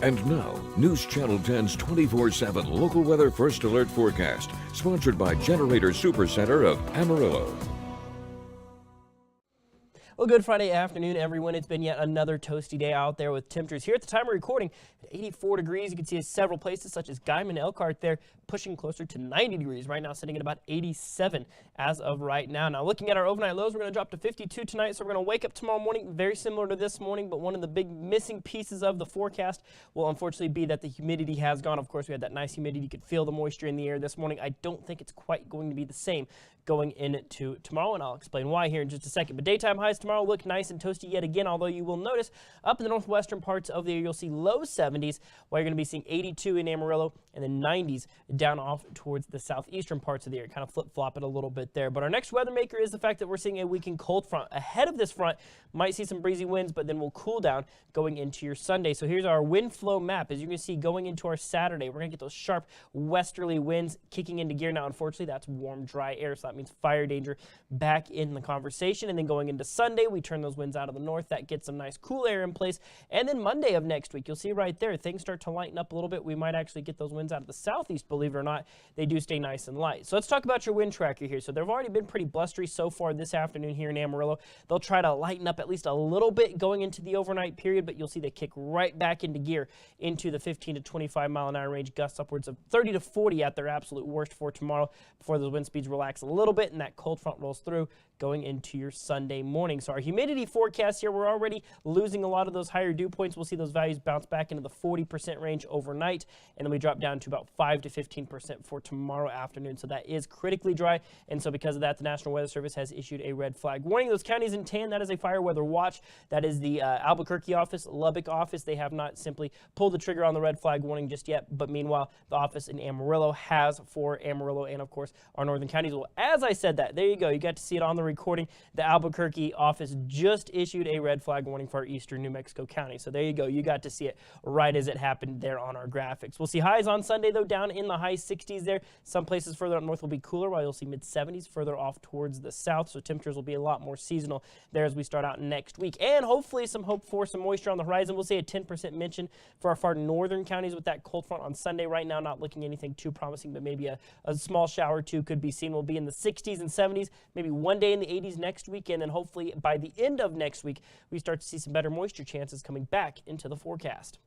And now, News Channel 10's 24/7 local weather first alert forecast, sponsored by Generator Supercenter of Amarillo. Well, good Friday afternoon, everyone. It's been yet another toasty day out there with temperatures here at the time of recording at 84 degrees. You can see several places such as Guyman, Elkhart there pushing closer to 90 degrees. Right now sitting at about 87 as of right now. Now looking at our overnight lows, we're going to drop to 52 tonight. So we're going to wake up tomorrow morning very similar to this morning. But one of the big missing pieces of the forecast will unfortunately be that the humidity has gone. Of course, we had that nice humidity. You could feel the moisture in the air this morning. I don't think it's quite going to be the same going into tomorrow, and I'll explain why here in just a second. But daytime highs tomorrow look nice and toasty yet again, although you will notice up in the northwestern parts of the area, you'll see low 70s, while you're going to be seeing 82 in Amarillo and then 90s down off towards the southeastern parts of the area. Kind of flip-flop it a little bit there. But our next weather maker is the fact that we're seeing a weakened cold front. Ahead of this front, might see some breezy winds, but then we'll cool down going into your Sunday. So here's our wind flow map. As you can see, going into our Saturday, we're going to get those sharp westerly winds kicking into gear. Now, unfortunately, that's warm, dry air, so that means fire danger back in the conversation. And then going into Sunday, we turn those winds out of the north. That gets some nice cool air in place. And then Monday of next week, you'll see right there, things start to lighten up a little bit. We might actually get those winds out of the southeast, believe it or not. They do stay nice and light. So let's talk about your wind tracker here. So they've already been pretty blustery so far this afternoon here in Amarillo. They'll try to lighten up at least a little bit going into the overnight period, but you'll see they kick right back into gear into the 15 to 25 mile an hour range, gusts upwards of 30 to 40 at their absolute worst for tomorrow before those wind speeds relax a little bit and that cold front rolls through going into your Sunday morning. So our humidity forecast here, we're already losing a lot of those higher dew points. We'll see those values bounce back into the 40% range overnight, and then we drop down to about 5 to 15% for tomorrow afternoon. So that is critically dry, and so because of that, the National Weather Service has issued a red flag warning. Those counties in tan, that is a fire weather watch. That is the Albuquerque office, Lubbock office. They have not simply pulled the trigger on the red flag warning just yet, but meanwhile, the office in Amarillo has for Amarillo and, of course, our northern counties. Well, as I said that, there you go. You got to see it on the recording. The Albuquerque office just issued a red flag warning for our eastern New Mexico county. So there you go. You got to see it right as it happened there on our graphics. We'll see highs on Sunday, though, down in the high 60s there. Some places further up north will be cooler, while you'll see mid-70s further off towards the south. So temperatures will be a lot more seasonal there as we start out next week. And hopefully some hope for some moisture on the horizon. We'll see a 10% mention for our far northern counties with that cold front on Sunday. Right now, not looking anything too promising, but maybe a small shower or two could be seen. We'll be in the 60s and 70s, maybe one day in the 80s next week, and then hopefully by the end of next week, we start to see some better moisture chances coming back into the forecast.